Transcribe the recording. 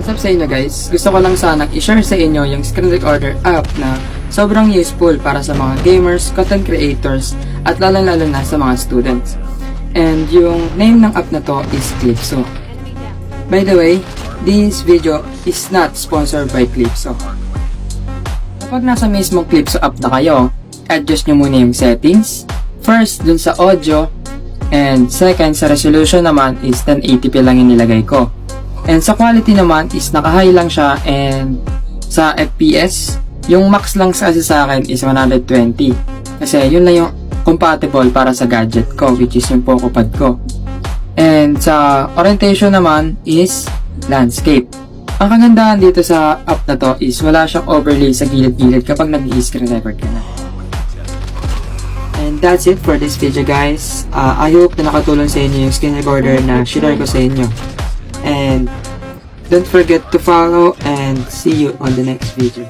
What's up sa inyo guys? Gusto ko lang sanang i-share sa inyo yung screen recorder app na sobrang useful para sa mga gamers, content creators, at lalong-lalo na sa mga students. And yung name ng app na to is Clipso. By the way, this video is not sponsored by Clipso. Kapag nasa mismong Clipso app na kayo, adjust nyo muna yung settings. First, dun sa audio, and second, sa resolution naman is 1080p lang yung nilagay ko. And sa quality naman is naka-high lang siya, and sa FPS, yung max lang kasi sa akin is 120. Kasi yun lang yung compatible para sa gadget ko, which is yung PocoPad ko. And sa orientation naman is landscape. Ang kagandahan dito sa app na to is wala siyang overlay sa gilid-gilid kapag nag-i-screen record ka na. And that's it for this video guys. I hope na nakatulong sa inyo yung screen recorder na share ko sa inyo. And don't forget to follow and see you on the next video.